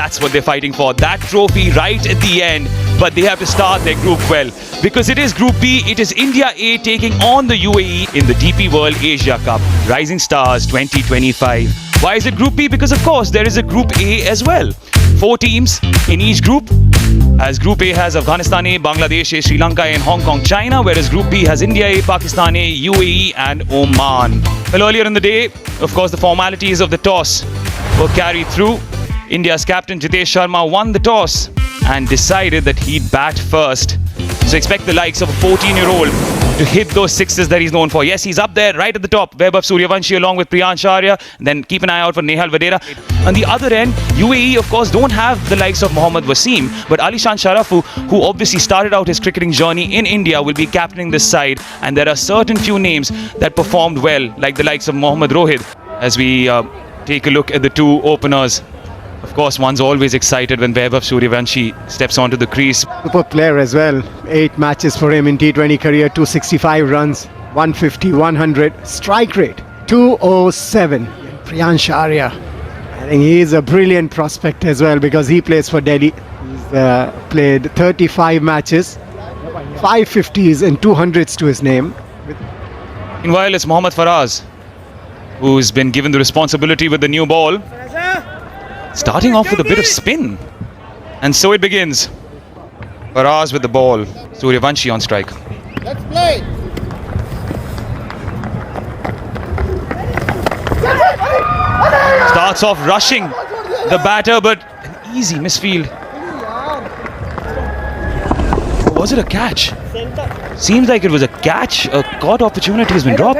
That's what they're fighting for. That trophy right at the end. But they have to start their group well. Because it is Group B, it is India A taking on the UAE in the DP World Asia Cup. Rising Stars 2025. Why is it Group B? Because of course there is a Group A as well. 4 teams in each group. As Group A has Afghanistan A, Bangladesh A, Sri Lanka A and Hong Kong, China. Whereas Group B has India A, Pakistan A, UAE and Oman. Well, earlier in the day, of course, the formalities of the toss were carried through. India's captain Jitesh Sharma won the toss and decided that he'd bat first. So expect the likes of a 14-year-old to hit those sixes that he's known for. Yes, he's up there right at the top. Vaibhav Suryawanshi along with Priyansh Arya. And then keep an eye out for Nehal Vadera. On the other end, UAE, of course, don't have the likes of Mohammad Wasim. But Alishan Sharafu, who obviously started out his cricketing journey in India, will be captaining this side. And there are certain few names that performed well, like the likes of Mohammad Rohit. As we take a look at the two openers. Of course, one's always excited when Vaibhav Suryawanshi steps onto the crease. Super player as well. 8 matches for him in T20 career, 265 runs, 150, 100. Strike rate, 207. Priyansh Arya, I think he is a brilliant prospect as well because he plays for Delhi. He's played 35 matches, 550s and 200s to his name. Meanwhile, it's Mohammad Faraz, who's been given the responsibility with the new ball. Starting off with a bit of spin. And so it begins. Faraz with the ball. Suryawanshi on strike. Let's play. Starts off rushing the batter, but an easy misfield. Was it a catch? Seems like it was a catch. A caught opportunity has been dropped.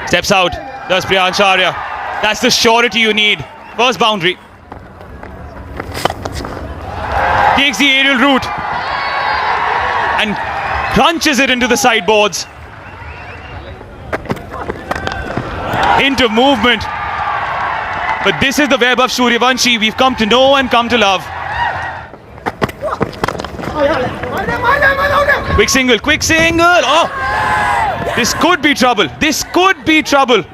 Steps out. Does Priyansh Arya. That's the surety you need. First boundary. Takes the aerial route and crunches it into the sideboards. Hint of movement. But this is the Vaibhav Suryawanshi we've come to know and come to love. Quick single, quick single. Oh, this could be trouble. This could be trouble.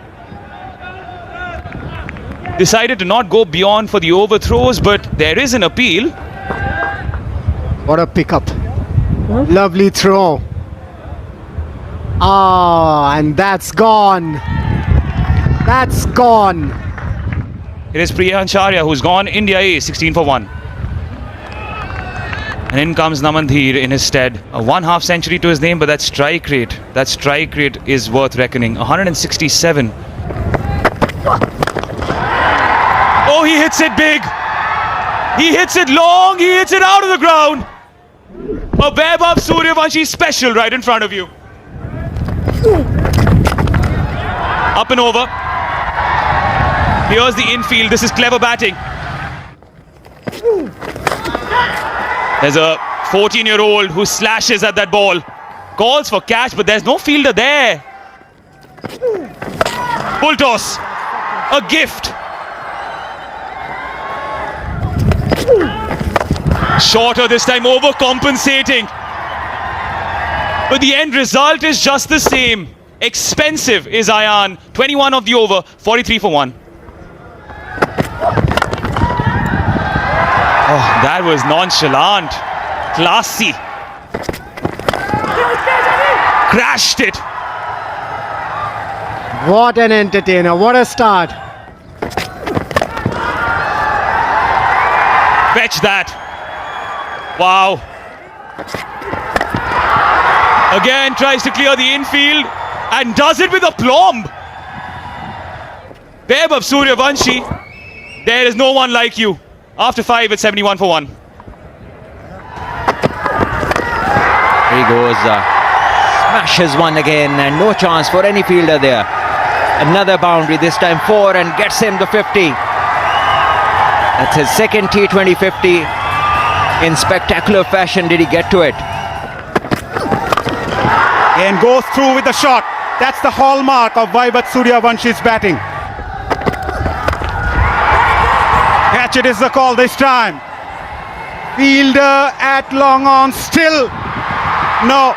Decided to not go beyond for the overthrows, but there is an appeal. What a pickup. Lovely throw. Ah, and that's gone. That's gone. It is Priyansh Arya who's gone. India A, 16 for 1. And in comes Namandhir in his stead. A 1/2 century to his name, but that strike rate is worth reckoning. 167. Oh, he hits it big. He hits it long. He hits it out of the ground. A Vaibhav Suryawanshi special right in front of you. Up and over. Here's the infield. This is clever batting. There's a 14-year-old who slashes at that ball. Calls for catch, but there's no fielder there. Full toss. A gift. Shorter this time, overcompensating. But the end result is just the same. Expensive is Ayan. 21 of the over, 43 for 1. Oh, that was nonchalant. Classy. Crashed it. What an entertainer. What a start. Fetch that. Wow. Again tries to clear the infield and does it with aplomb. Vaibhav Suryawanshi, there is no one like you. After 5, it's 71 for 1. Here he goes. Smashes one again and no chance for any fielder there. Another boundary, this time 4, and gets him the 50. That's his second T20 50. In spectacular fashion did he get to it. And goes through with the shot. That's the hallmark of Vaibhav Suryawanshi's batting. Catch it is the call this time. Fielder at long on, still. No,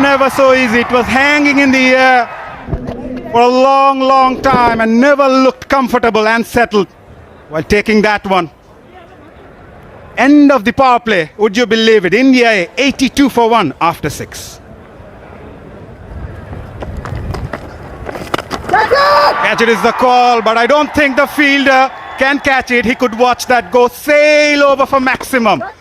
never so easy. It was hanging in the air for a long, long time and never looked comfortable and settled while taking that one. End of the power play. Would you believe it? India 82 for 1 after 6. Catch it is the call, but I don't think the fielder can catch it. He could watch that go sail over for maximum. Goes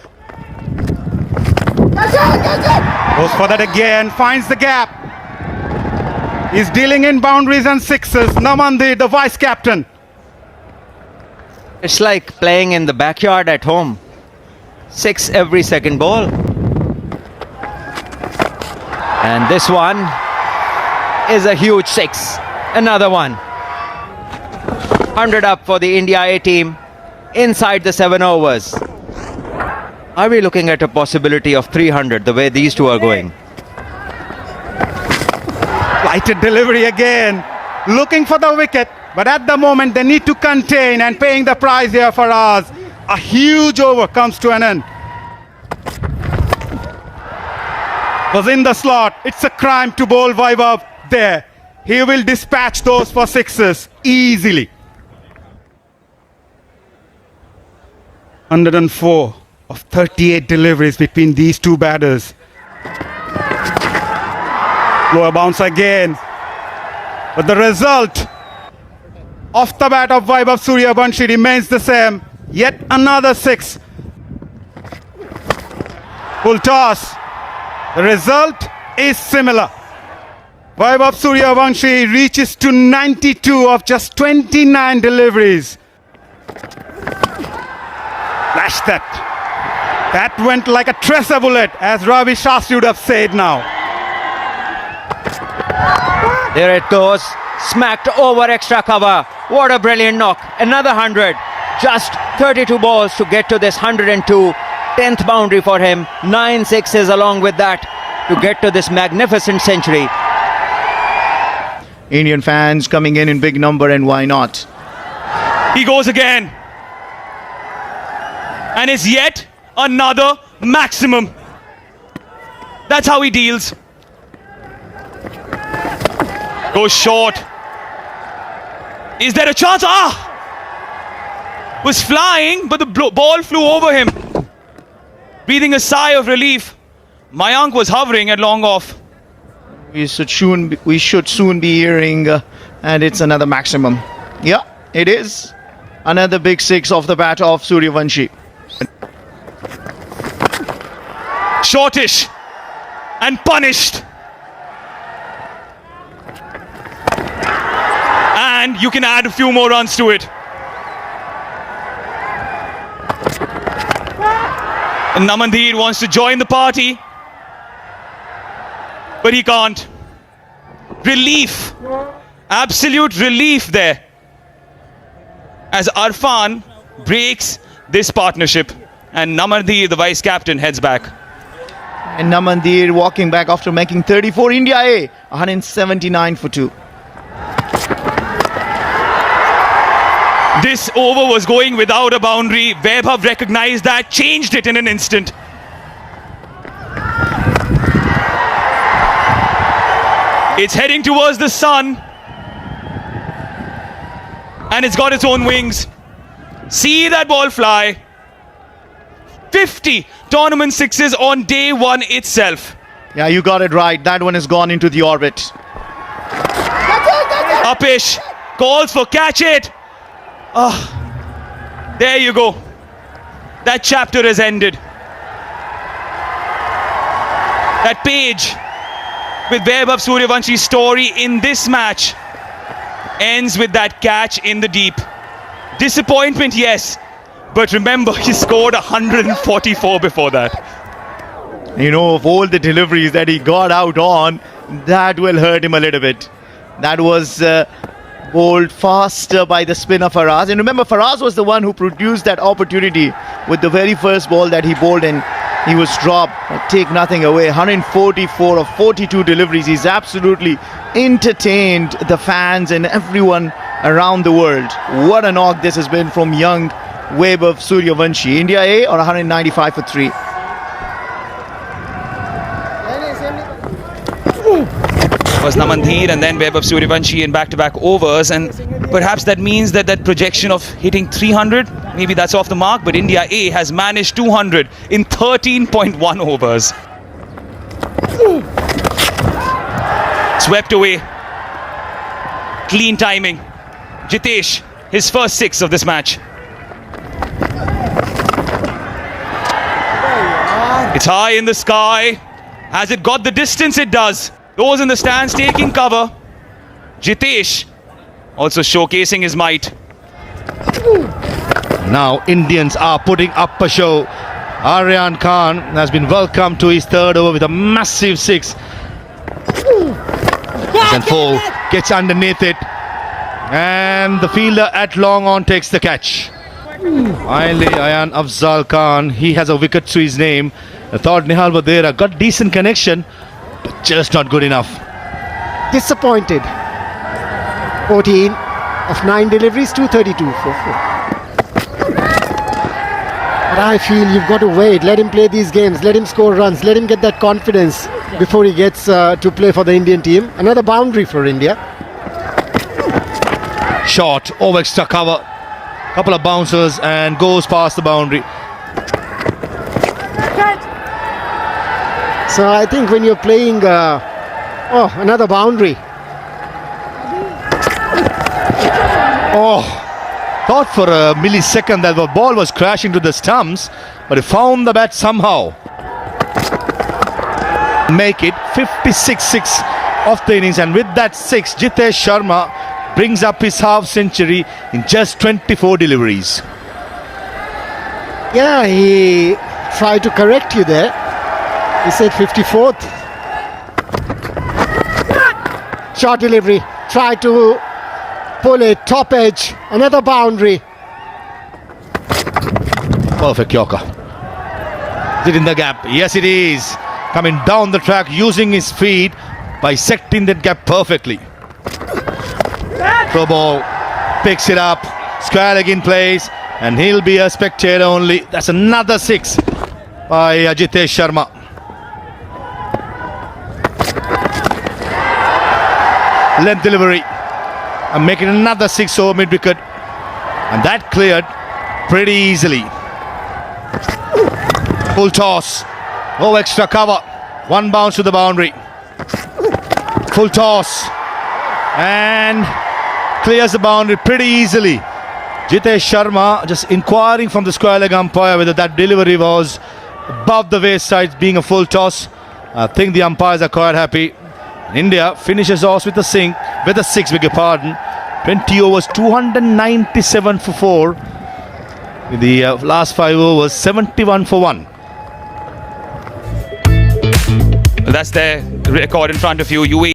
for that again, finds the gap. He's dealing in boundaries and sixes. Namandi, the vice captain. It's like playing in the backyard at home. 6 every second ball. And this one is a huge 6. Another one. 100 up for the India A team inside the 7 overs. Are we looking at a possibility of 300 the way these two are going? Lighted delivery again. Looking for the wicket, but at the moment they need to contain, and paying the price here for us. A huge over comes to an end. Was in the slot. It's a crime to bowl Vaibhav there. He will dispatch those for sixes easily. 104 of 38 deliveries between these two batters. Lower bounce again. But the result off the bat of Vaibhav Suryawanshi remains the same. Yet another 6. Full toss. The result is similar. Vaibhav Suryawanshi reaches to 92 of just 29 deliveries. Flash that. That went like a tracer bullet, as Ravi Shastri would have said now. There it goes. Smacked over extra cover. What a brilliant knock. Another 100. Just 32 balls to get to this 102. 10th boundary for him. 9 sixes along with that to get to this magnificent century. Indian fans coming in big number, and why not? He goes again. And it's yet another maximum. That's how he deals. Goes short. Is there a chance? Was flying, but the ball flew over him. Breathing a sigh of relief. Mayank was hovering at long off. We should soon be hearing, and it's another maximum. Yeah, it is. Another big 6 off the bat of Suryawanshi. Shortish and punished. And you can add a few more runs to it. And Namandir wants to join the party, but he can't. Relief. Absolute relief there, as Arfan breaks this partnership and Namandir, the vice captain, heads back. And Namandir walking back after making 34. India A, 179 for 2. This over was going without a boundary. Vaibhav recognized that, changed it in an instant. It's heading towards the sun. And it's got its own wings. See that ball fly. 50 tournament sixes on day 1 itself. Yeah, you got it right. That one has gone into the orbit. Upish calls for catch it. There you go. That chapter has ended. That page with Vaibhav Suryawanshi's story in this match ends with that catch in the deep. Disappointment, yes, but remember, he scored 144 before that. You know, of all the deliveries that he got out on, that will hurt him a little bit. That was bowled faster by the spinner Faraz. And remember, Faraz was the one who produced that opportunity with the very first ball that he bowled, and he was dropped. Take nothing away. 144 of 42 deliveries. He's absolutely entertained the fans and everyone around the world. What a knock this has been from young Vaibhav Suryawanshi. India A or 195 for 3. was Namandhir and then Vaibhav Suryawanshi in back-to-back overs, and perhaps that means that that projection of hitting 300, maybe that's off the mark, but India A has managed 200 in 13.1 overs. Swept away. Clean timing. Jitesh, his first 6 of this match. It's high in the sky. Has it got the distance? It does. Those in the stands taking cover. Jitesh also showcasing his might. Now Indians are putting up a show. Aryan Khan has been welcomed to his third over with a massive 6. And 4 gets underneath it. And the fielder at long on takes the catch. Finally, Ayan Afzal Khan, he has a wicket to his name. I thought Nihal Vadera got decent connection, but just not good enough. Disappointed. 14 of 9 deliveries, 232 for 4. But I feel you've got to wait. Let him play these games. Let him score runs. Let him get that confidence before he gets to play for the Indian team. Another boundary for India. Shot, over extra cover. Couple of bouncers and goes past the boundary. So I think when you're playing, another boundary. Oh, thought for a millisecond that the ball was crashing to the stumps, but he found the bat somehow. Make it 56-6 of the innings, and with that 6, Jitesh Sharma brings up his half century in just 24 deliveries. Yeah, he tried to correct you there. He said 54th. Short delivery. Tried to pull it. Top edge. Another boundary. Perfect Yorker. Is it in the gap? Yes, it is. Coming down the track using his feet, bisecting that gap perfectly. Throw ball. Picks it up. Square leg in place. And he'll be a spectator only. That's another 6 by Jitesh Sharma. Length delivery. And making another 6 over mid wicket. And that cleared pretty easily. Full toss. No extra cover. 1 bounce to the boundary. Full toss. And clears the boundary pretty easily. Jitesh Sharma just inquiring from the square leg umpire whether that delivery was above the waist side, being a full toss. I think the umpires are quite happy. India finishes off with a 6, beg your pardon. 20 overs, 297 for 4. In the last 5 overs, 71 for 1. That's their record in front of you. UAE